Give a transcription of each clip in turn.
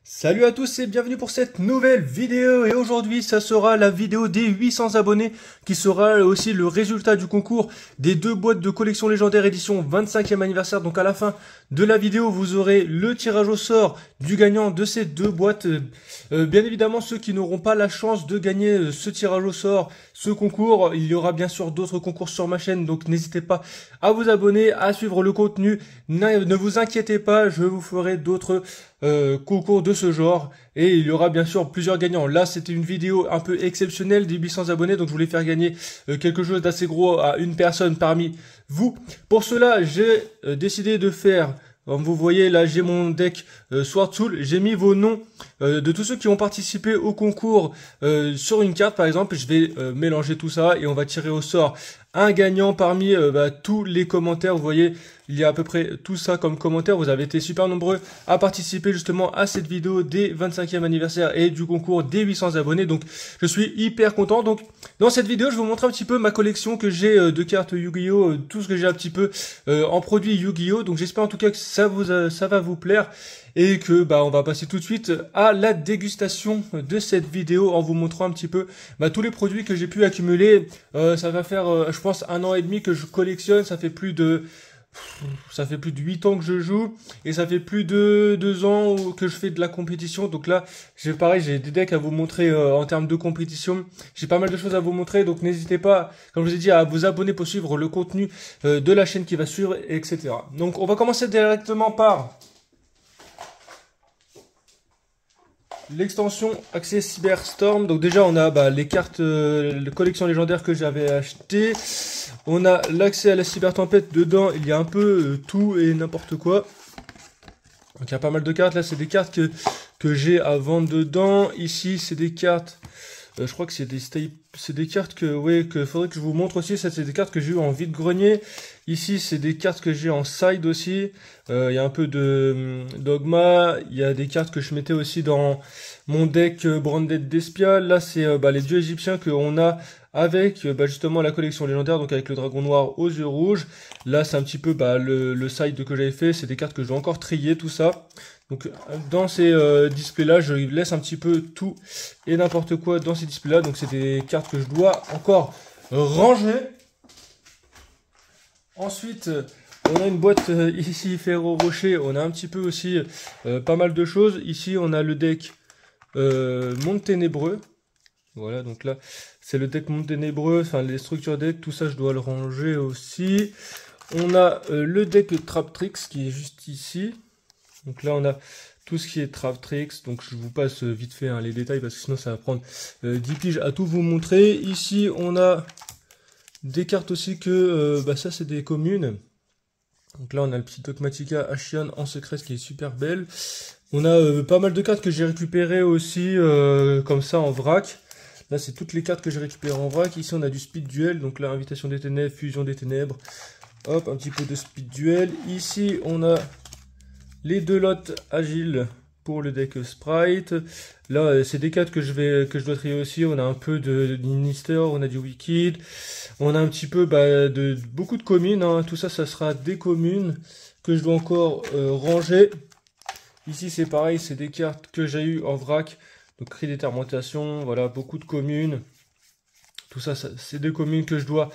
Salut à tous et bienvenue pour cette nouvelle vidéo et aujourd'hui ça sera la vidéo des 800 abonnés qui sera aussi le résultat du concours des deux boîtes de collection légendaire édition 25e anniversaire. Donc à la fin de la vidéo vous aurez le tirage au sort du gagnant de ces deux boîtes. Bien évidemment ceux qui n'auront pas la chance de gagner ce tirage au sort, ce concours, il y aura bien sûr d'autres concours sur ma chaîne, donc n'hésitez pas à vous abonner, à suivre le contenu. Ne vous inquiétez pas, je vous ferai d'autres concours de ce genre et il y aura bien sûr plusieurs gagnants. Là c'était une vidéo un peu exceptionnelle des 800 abonnés, donc je voulais faire gagner quelque chose d'assez gros à une personne parmi vous. Pour cela j'ai décidé de faire, comme vous voyez là, j'ai mon deck Sword Soul, j'ai mis vos noms de tous ceux qui ont participé au concours sur une carte par exemple. Je vais mélanger tout ça et on va tirer au sort un gagnant parmi tous les commentaires. Vous voyez, il y a à peu près tout ça comme commentaire. Vous avez été super nombreux à participer justement à cette vidéo des 25e anniversaire et du concours des 800 abonnés. Donc, je suis hyper content. Donc, dans cette vidéo, je vais vous montrer un petit peu ma collection que j'ai de cartes Yu-Gi-Oh! Tout ce que j'ai un petit peu en produits Yu-Gi-Oh! Donc, j'espère en tout cas que ça va vous plaire. Et que on va passer tout de suite à la dégustation de cette vidéo en vous montrant un petit peu tous les produits que j'ai pu accumuler. Ça va faire je pense 1 an et demi que je collectionne. Ça fait plus de 8 ans que je joue et ça fait plus de 2 ans que je fais de la compétition. Donc là j'ai des decks à vous montrer en termes de compétition. J'ai pas mal de choses à vous montrer, donc n'hésitez pas, comme je vous ai dit, à vous abonner pour suivre le contenu de la chaîne qui va suivre, etc. Donc on va commencer directement par l'extension Accès Cyberstorm. Donc déjà on a les cartes de collection légendaire que j'avais acheté. On a l'accès à la cybertempête. Dedans il y a un peu tout et n'importe quoi. Donc il y a pas mal de cartes. Là c'est des cartes que j'ai à vendre dedans. Ici c'est des cartes, je crois que c'est des cartes que faudrait que je vous montre aussi. Ça c'est des cartes que j'ai eu en vide-grenier. Ici c'est des cartes que j'ai en side aussi. Il y a un peu de dogma. Il y a des cartes que je mettais aussi dans mon deck Branded d'Espia. Là c'est les dieux égyptiens qu'on a avec justement la collection légendaire, donc avec le dragon noir aux yeux rouges. Là c'est un petit peu le side que j'avais fait. C'est des cartes que je dois encore trier, tout ça. Donc dans ces displays là je laisse un petit peu tout et n'importe quoi dans ces displays là. Donc c'est des cartes que je dois encore ranger. Ensuite on a une boîte ici Ferro Rocher. On a un petit peu aussi pas mal de choses. Ici on a le deck Monde Ténébreux. Voilà, donc là c'est le deck Monde Ténébreux, enfin les structures deck, tout ça je dois le ranger aussi. On a le deck Trap Tricks qui est juste ici. Donc là on a tout ce qui est Trap Tricks, donc je vous passe vite fait les détails parce que sinon ça va prendre 10 piges à tout vous montrer. Ici on a des cartes aussi que, ça c'est des communes. Donc là on a le petit Dogmatika Ashian en secret, ce qui est super belle. On a pas mal de cartes que j'ai récupérées aussi comme ça en vrac. Là c'est toutes les cartes que j'ai récupérées en vrac. Ici on a du Speed Duel, donc là Invitation des Ténèbres, Fusion des Ténèbres. Hop, un petit peu de Speed Duel. Ici on a les deux lots agiles pour le deck Sprite. Là c'est des cartes que je dois trier aussi. On a un peu de Minister, on a du Wicked. On a un petit peu beaucoup de communes. Tout ça sera des communes que je dois encore ranger. Ici c'est pareil, c'est des cartes que j'ai eu en vrac. Donc cri d'étermentation, voilà, beaucoup de communes. Tout ça c'est des communes que je dois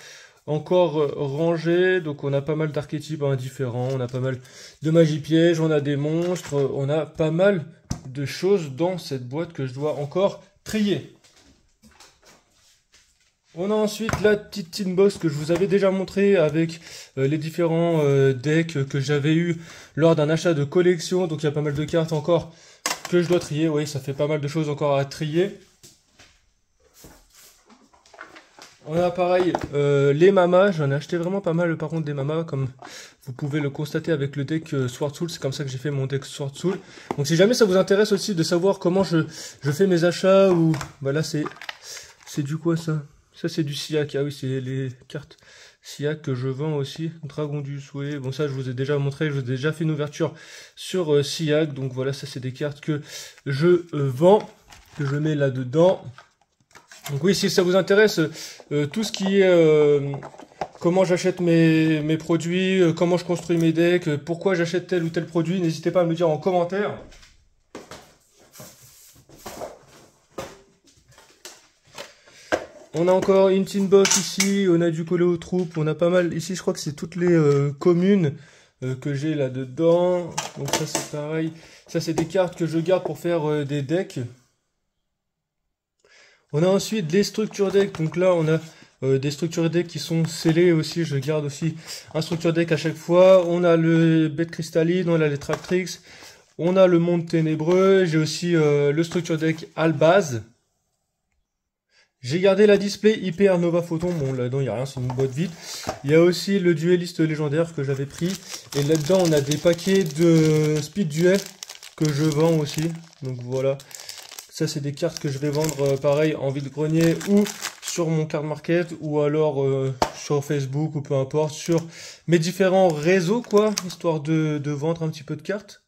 encore ranger. Donc on a pas mal d'archétypes différents, on a pas mal de magie piège, on a des monstres, on a pas mal de choses dans cette boîte que je dois encore trier. On a ensuite la petite tin box que je vous avais déjà montré avec les différents decks que j'avais eu lors d'un achat de collection. Donc il y a pas mal de cartes encore que je dois trier. Oui, ça fait pas mal de choses encore à trier. On a pareil les mamas. J'en ai acheté vraiment pas mal par contre des mamas, comme vous pouvez le constater avec le deck Sword Soul. C'est comme ça que j'ai fait mon deck Sword Soul. Donc si jamais ça vous intéresse aussi de savoir comment je fais mes achats, ou là c'est du quoi ça? Ça c'est du Siak, ah oui c'est les cartes Siak que je vends aussi. Dragon du Souhait, bon ça je vous ai déjà montré, je vous ai déjà fait une ouverture sur Siak. Donc voilà, ça c'est des cartes que je vends, que je mets là dedans. Donc oui, si ça vous intéresse, tout ce qui est comment j'achète mes produits, comment je construis mes decks, pourquoi j'achète tel ou tel produit, n'hésitez pas à me le dire en commentaire. On a encore une tin box ici, on a du collé aux troupes, on a pas mal. Ici, je crois que c'est toutes les communes que j'ai là-dedans. Donc ça, c'est pareil. Ça, c'est des cartes que je garde pour faire des decks. On a ensuite les structures deck. Donc là, on a des structures deck qui sont scellées aussi. Je garde aussi un structure deck à chaque fois. On a le bête cristalline, on a les Tractrix. On a le monde ténébreux. J'ai aussi le structure deck Albaz. J'ai gardé la display Hyper Nova Photon, bon là-dedans il n'y a rien, c'est une boîte vide. Il y a aussi le dueliste légendaire que j'avais pris. Et là-dedans on a des paquets de Speed Duel que je vends aussi. Donc voilà, ça c'est des cartes que je vais vendre pareil en vide-grenier ou sur mon card market ou alors sur Facebook ou peu importe, sur mes différents réseaux quoi, histoire de vendre un petit peu de cartes.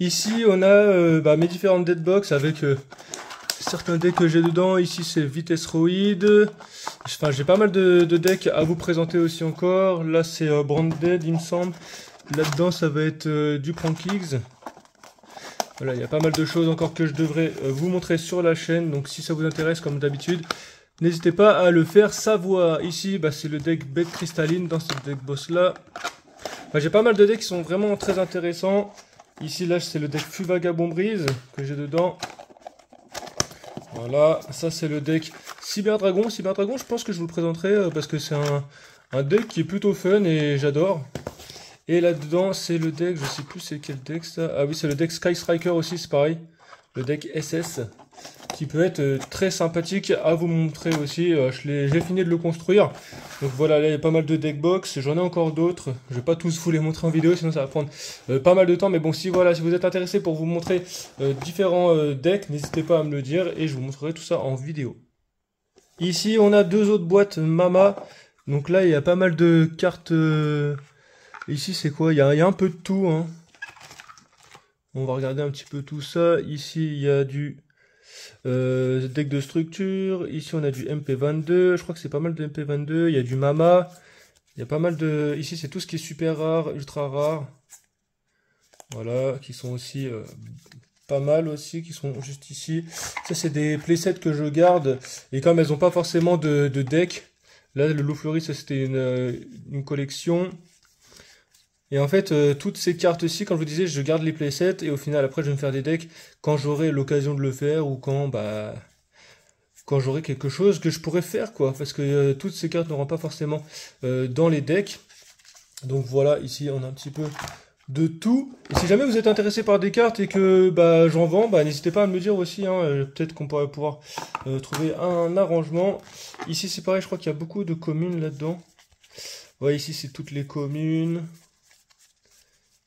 Ici on a mes différentes deadbox avec... certains decks que j'ai dedans. Ici c'est Vitesse Roid. Enfin j'ai pas mal de decks à vous présenter aussi encore. Là c'est Branded il me semble. Là-dedans ça va être du Prankix. Voilà, il y a pas mal de choses encore que je devrais vous montrer sur la chaîne. Donc si ça vous intéresse comme d'habitude, n'hésitez pas à le faire savoir. Ici c'est le deck Bête Cristalline dans ce deck boss là. J'ai pas mal de decks qui sont vraiment très intéressants. Ici là c'est le deck Fuvagabond Brise que j'ai dedans. Voilà, ça c'est le deck Cyberdragon. Cyberdragon, je pense que je vous le présenterai parce que c'est un deck qui est plutôt fun et j'adore. Et là-dedans, c'est le deck, je sais plus c'est quel deck ça. Ah oui, c'est le deck Sky Striker aussi, c'est pareil. Le deck SS, qui peut être très sympathique à vous montrer aussi. J'ai fini de le construire. Donc voilà, là il y a pas mal de deck box. J'en ai encore d'autres. Je vais pas tous vous les montrer en vidéo, sinon ça va prendre pas mal de temps. Mais bon, si vous êtes intéressé pour vous montrer différents decks, n'hésitez pas à me le dire et je vous montrerai tout ça en vidéo. Ici, on a deux autres boîtes Mama. Donc là, il y a pas mal de cartes. Ici, c'est quoi? Il y a un peu de tout. Hein. On va regarder un petit peu tout ça. Ici, il y a du... deck de structure, ici on a du MP22, je crois que c'est pas mal de MP22, il y a du Mama, il y a pas mal de... Ici c'est tout ce qui est super rare, ultra rare, voilà, qui sont aussi pas mal aussi, qui sont juste ici. Ça c'est des playsets que je garde, et comme elles ont pas forcément de deck, là le loup fleuri ça c'était une collection. Et en fait, toutes ces cartes-ci, comme je vous disais, je garde les playsets et au final, après, je vais me faire des decks quand j'aurai l'occasion de le faire ou quand j'aurai quelque chose que je pourrais faire, quoi. Parce que toutes ces cartes n'auront pas forcément dans les decks. Donc voilà, ici, on a un petit peu de tout. Et si jamais vous êtes intéressé par des cartes et que j'en vends, n'hésitez pas à me le dire aussi. Hein. Peut-être qu'on pourrait pouvoir trouver un arrangement. Ici, c'est pareil, je crois qu'il y a beaucoup de communes là-dedans. Ouais, ici, c'est toutes les communes.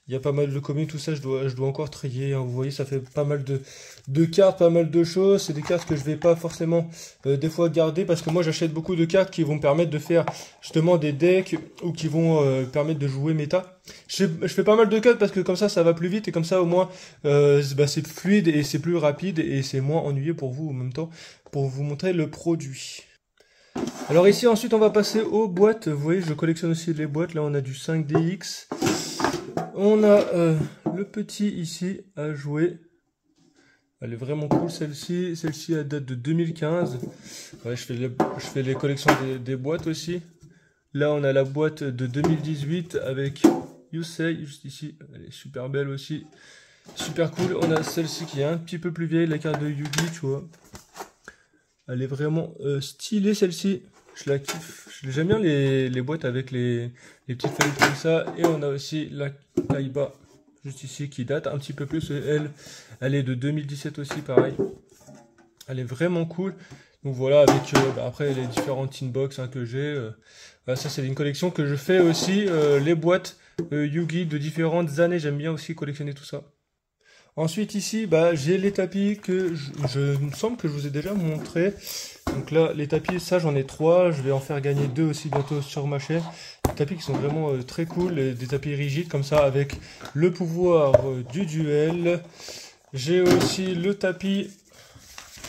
Il y a pas mal de communes, tout ça, je dois encore trier. Hein. Vous voyez, ça fait pas mal de cartes, pas mal de choses. C'est des cartes que je vais pas forcément des fois garder parce que moi, j'achète beaucoup de cartes qui vont me permettre de faire justement des decks ou qui vont permettre de jouer méta. Je fais pas mal de cartes parce que comme ça va plus vite et comme ça, au moins, c'est fluide et c'est plus rapide et c'est moins ennuyeux pour vous en même temps pour vous montrer le produit. Alors ici, ensuite, on va passer aux boîtes. Vous voyez, je collectionne aussi les boîtes. Là, on a du 5DX. On a le petit ici à jouer. Elle est vraiment cool celle-ci. Celle-ci elle date de 2015. Ouais, je fais les collections des boîtes aussi. Là on a la boîte de 2018 avec Yusei juste ici. Elle est super belle aussi. Super cool. On a celle-ci qui est un petit peu plus vieille, la carte de Yugi, tu vois. Elle est vraiment stylée celle-ci. Je la kiffe. J'aime bien les boîtes avec les petites feuilles comme ça. Et on a aussi la Kaiba juste ici qui date un petit peu plus. Elle est de 2017 aussi pareil. Elle est vraiment cool. Donc voilà avec après les différentes tin box que j'ai. Ça c'est une collection que je fais aussi. Les boîtes Yugi de différentes années. J'aime bien aussi collectionner tout ça. Ensuite ici, j'ai les tapis que il me semble que je vous ai déjà montré. Donc là, les tapis, ça j'en ai 3. Je vais en faire gagner 2 aussi bientôt sur ma chaîne. Des tapis qui sont vraiment très cool. Des tapis rigides comme ça avec le pouvoir du duel. J'ai aussi le tapis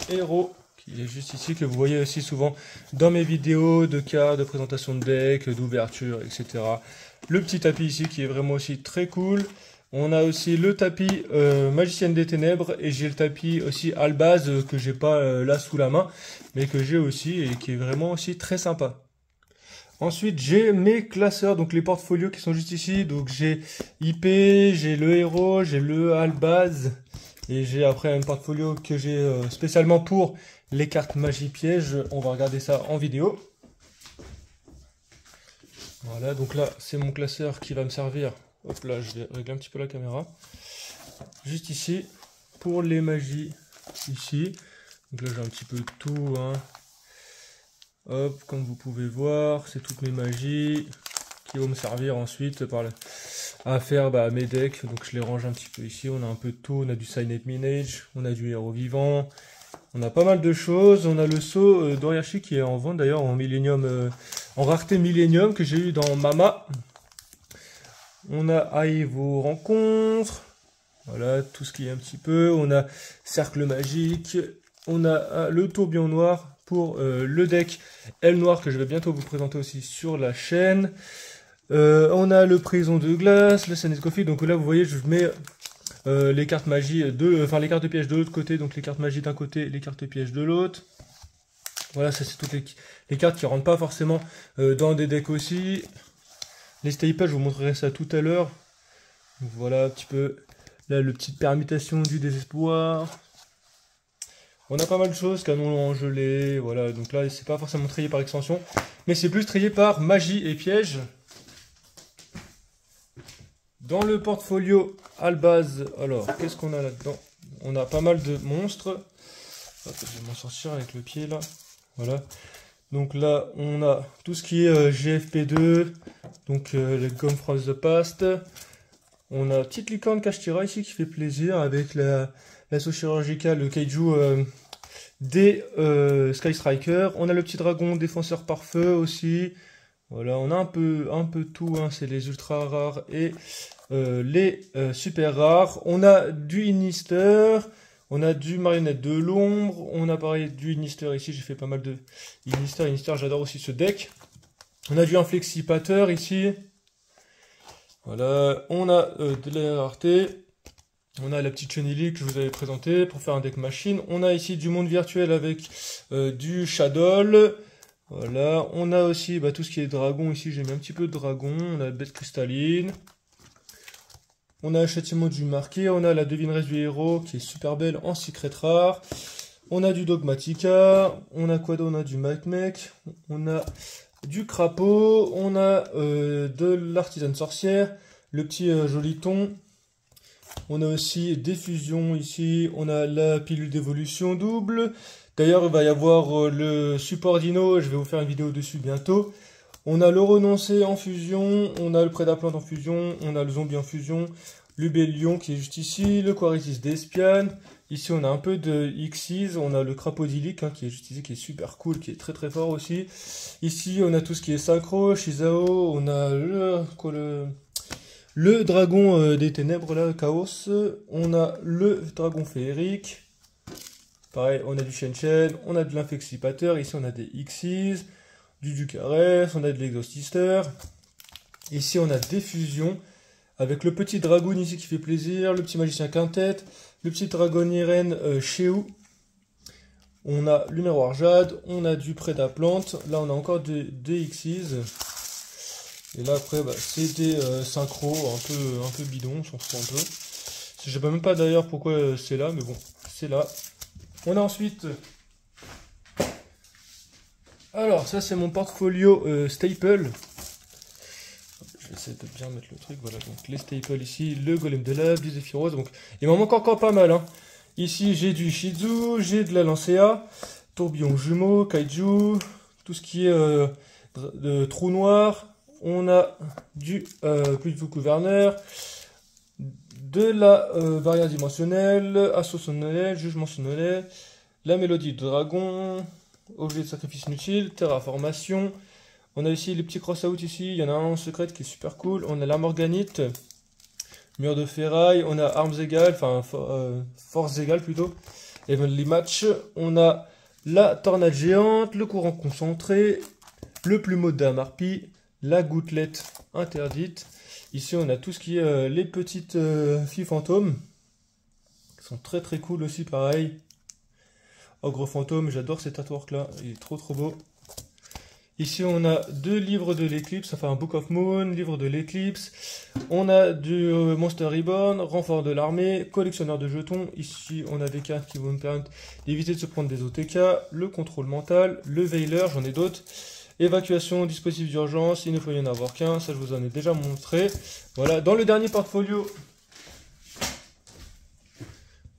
héros qui est juste ici, que vous voyez aussi souvent dans mes vidéos de cartes, de présentation de deck, d'ouverture, etc. Le petit tapis ici qui est vraiment aussi très cool. On a aussi le tapis Magicienne des Ténèbres et j'ai le tapis aussi Albaz que j'ai pas là sous la main, mais que j'ai aussi et qui est vraiment aussi très sympa. Ensuite, j'ai mes classeurs, donc les portfolios qui sont juste ici. Donc j'ai IP, j'ai le héros, j'ai le Albaz et j'ai après un portfolio que j'ai spécialement pour les cartes magie piège. On va regarder ça en vidéo. Voilà, donc là, c'est mon classeur qui va me servir. Hop là, je vais régler un petit peu la caméra. Juste ici, pour les magies, ici. Donc là, j'ai un petit peu tout, hein. Hop, comme vous pouvez voir, c'est toutes mes magies qui vont me servir ensuite à faire mes decks. Donc je les range un petit peu ici. On a un peu de tout. On a du Signet Minage, on a du héros vivant. On a pas mal de choses. On a le sceau d'Oriachi qui est en vente d'ailleurs en Millennium, en rareté Millennium que j'ai eu dans Mama. On a Aïe vos rencontres. Voilà, tout ce qui est un petit peu. On a Cercle Magique. On a le tourbillon noir pour le deck L noir que je vais bientôt vous présenter aussi sur la chaîne. On a le Prison de glace, le Senet Coffee. Donc là, vous voyez, je mets les cartes magie les cartes pièges de l'autre côté. Donc les cartes magie d'un côté, les cartes pièges de l'autre. Voilà, ça c'est toutes les cartes qui rentrent pas forcément dans des decks aussi. Les staples, je vous montrerai ça tout à l'heure. Voilà un petit peu là le petite permutation du désespoir. On a pas mal de choses, canon en gelée, voilà. Donc là, c'est pas forcément trié par extension, mais c'est plus trié par magie et piège. Dans le portfolio Albaz, alors qu'est-ce qu'on a là-dedans? On a pas mal de monstres. Hop, je vais m'en sortir avec le pied là. Voilà. Donc là, on a tout ce qui est GFP2, donc les Gum from the Past. On a petite licorne Kashtira ici qui fait plaisir avec l'assaut chirurgical, le Kaiju des Sky Striker. On a le petit dragon défenseur par feu aussi. Voilà, on a un peu tout, hein, c'est les ultra rares et les super rares. On a du Inister. On a du marionnette de l'ombre, on a pareil du Inister ici, j'ai fait pas mal de Inister, j'adore aussi ce deck. On a du Inflexipateur ici. Voilà, on a de la rareté. On a la petite chenille que je vous avais présentée pour faire un deck machine. On a ici du monde virtuel avec du Shadow. Voilà, on a aussi tout ce qui est dragon ici, j'ai mis un petit peu de dragon. On a la bête cristalline. On a le châtiment du marqué, on a la devineresse du héros qui est super belle en secret rare. On a du Dogmatica, on a quoi d'autre? On a du Mech, on a du crapaud, on a de l'artisane sorcière, le petit joliton. On a aussi des fusions ici, on a la pilule d'évolution double. D'ailleurs, il va y avoir le support dino, je vais vous faire une vidéo dessus bientôt. On a le renoncé en fusion, on a le prédaplante en fusion, on a le zombie en fusion, l'Ubellion qui est juste ici, le Quaritis d'Espian. Ici on a un peu de Xyz, on a le Crapodilic qui est juste ici, qui est super cool, qui est très très fort aussi. Ici on a tout ce qui est synchro, Shizao, on a le dragon des ténèbres là, Chaos. On a le dragon féerique. Pareil, on a du Shen-Shen, on a de l'inflexipateur, ici on a des Xyz. Du Ducarès, on a de l'Exhaustister. Ici, on a des fusions avec le petit dragon ici qui fait plaisir, le petit magicien quintette, le petit dragon Irène Sheu. On a le miroir jade, on a du prédaplante. Là, on a encore des Xyz. Et là, après, c'est des synchros un peu bidon, on s'en fout un peu. Je sais même pas d'ailleurs pourquoi c'est là, mais bon, c'est là. On a ensuite... Alors, ça c'est mon portfolio staple. Je vais essayer de bien mettre le truc. Voilà, donc les staples ici, le golem de lave, du Zephyros. Donc, il m'en manque encore pas mal. Hein. Ici, j'ai du Shizu, j'ai de la Lancea, tourbillon jumeau, Kaiju, tout ce qui est de trou noir. On a du plus de gouverneur, de la barrière dimensionnelle, assaut sonnet, jugement sonnet, la mélodie de dragon. Objet de sacrifice inutile, terraformation. On a ici les petits cross-out ici. Il y en a un en secret qui est super cool. On a la morganite, mur de ferraille. On a armes égales, enfin force égale plutôt. Evenly match. On a la tornade géante, le courant concentré, le plumeau d'Amarpi, la gouttelette interdite. Ici, on a tout ce qui est les petites filles fantômes, qui sont très très cool aussi, pareil. Ogre fantôme, j'adore cet artwork là, il est trop trop beau. Ici, on a 2 livres de l'éclipse, enfin un Book of Moon, livre de l'éclipse. On a du Monster Reborn, renfort de l'armée, collectionneur de jetons. Ici, on a des cartes qui vont nous permettre d'éviter de se prendre des OTK, le contrôle mental, le Veiler, j'en ai d'autres. Évacuation, dispositif d'urgence, il ne faut y en avoir qu'un, ça je vous en ai déjà montré. Voilà, dans le dernier portfolio,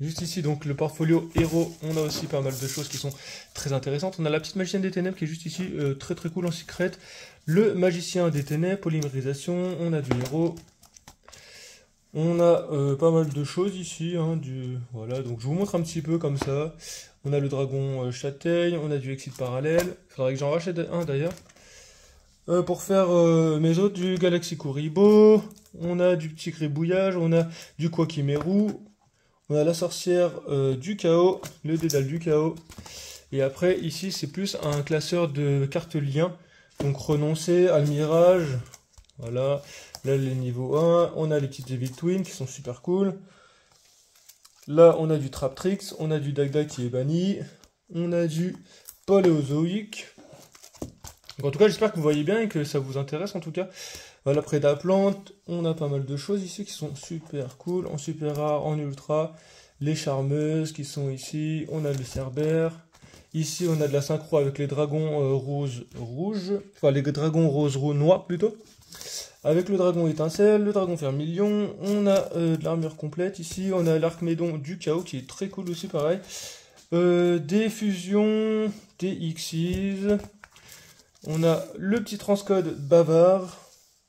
juste ici, donc le portfolio héros, on a aussi pas mal de choses qui sont très intéressantes. On a la petite magicienne des ténèbres qui est juste ici, très très cool en secret. Le magicien des ténèbres, polymérisation, on a du héros. On a pas mal de choses ici, hein, voilà, donc je vous montre un petit peu comme ça. On a le dragon châtaigne, on a du exit parallèle. Il faudrait que j'en rachète un d'ailleurs. Pour faire mes autres, du Galaxy Kuribo. On a du petit gribouillage, on a du Quakimeru. On a la sorcière du chaos, le dédale du chaos. Et après, ici, c'est plus un classeur de cartes liens. Donc, renoncer, almirage. Voilà. Là, les niveaux 1. On a les petites Evil Twin qui sont super cool. Là, on a du Traptrix. On a du Dagda qui est banni. On a du Paléozoïque. Donc, en tout cas, j'espère que vous voyez bien et que ça vous intéresse en tout cas. Voilà, Prédaplante, on a pas mal de choses ici qui sont super cool, en super rare, en ultra, les charmeuses qui sont ici, on a le cerbère, ici on a de la synchro avec les dragons rouges, enfin les dragons rose noirs plutôt, avec le dragon étincelle, le dragon vermilion, on a de l'armure complète ici, on a l'Archmédon du chaos qui est très cool aussi pareil, des fusions, des Xyz, on a le petit transcode bavard,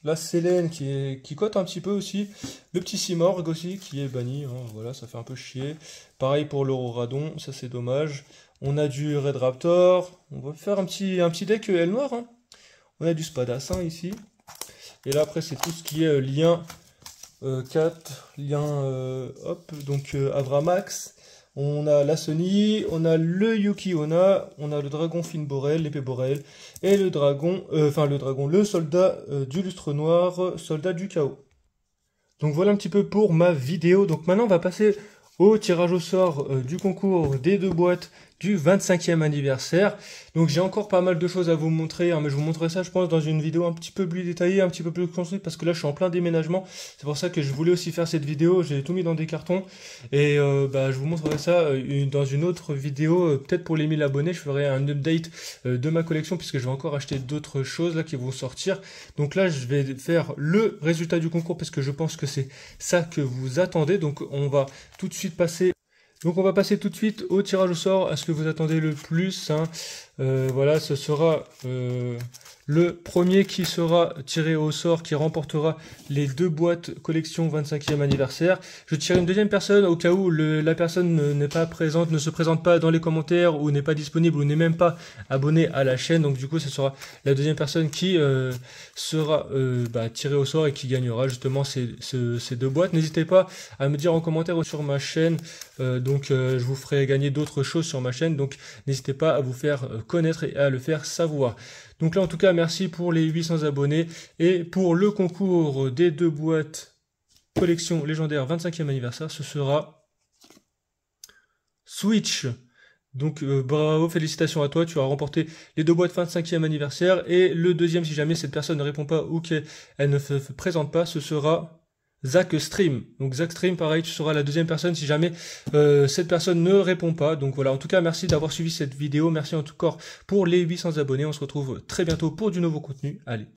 la Sélène qui cote un petit peu aussi. Le petit Simorgh aussi qui est banni. Hein, voilà, ça fait un peu chier. Pareil pour l'Auroradon, ça c'est dommage. On a du Red Raptor. On va faire un petit deck L noir. Hein. On a du Spadassin ici. Et là après c'est tout ce qui est lien 4, lien donc Avramax. On a la Sony, on a le Yuki-Onna, on a le dragon Finn Borel, l'épée Borel, et le dragon, le soldat du lustre noir, soldat du chaos. Donc voilà un petit peu pour ma vidéo. Donc maintenant on va passer au tirage au sort du concours des 2 boîtes du 25e anniversaire. Donc j'ai encore pas mal de choses à vous montrer, hein, mais je vous montrerai ça je pense dans une vidéo un petit peu plus détaillée, un petit peu plus construite, parce que là je suis en plein déménagement. C'est pour ça que je voulais aussi faire cette vidéo, j'ai tout mis dans des cartons, et je vous montrerai ça dans une autre vidéo, peut-être pour les 1000 abonnés, je ferai un update de ma collection, puisque je vais encore acheter d'autres choses là qui vont sortir. Donc là je vais faire le résultat du concours, parce que je pense que c'est ça que vous attendez. Donc on va tout de suite passer... Donc on va passer tout de suite au tirage au sort, à ce que vous attendez le plus. Hein. Voilà, ce sera le premier qui sera tiré au sort, qui remportera les 2 boîtes collection 25e anniversaire. Je tire une deuxième personne au cas où la personne n'est pas présente, ne se présente pas dans les commentaires, ou n'est pas disponible, ou n'est même pas abonné à la chaîne. Donc du coup, ce sera la deuxième personne qui sera tirée au sort et qui gagnera justement ces 2 boîtes. N'hésitez pas à me dire en commentaire sur ma chaîne. Je vous ferai gagner d'autres choses sur ma chaîne. Donc n'hésitez pas à vous faire connaître et à le faire savoir. Donc là en tout cas merci pour les 800 abonnés et pour le concours des 2 boîtes collection légendaire 25e anniversaire, ce sera Switch. Donc bravo, félicitations à toi, tu as remporté les 2 boîtes 25e anniversaire, et le deuxième, si jamais cette personne ne répond pas ou qu'elle ne se présente pas, ce sera Zach Stream. Donc Zach Stream, pareil, tu seras la deuxième personne si jamais cette personne ne répond pas. Donc voilà, en tout cas, merci d'avoir suivi cette vidéo. Merci encore pour les 800 abonnés. On se retrouve très bientôt pour du nouveau contenu. Allez.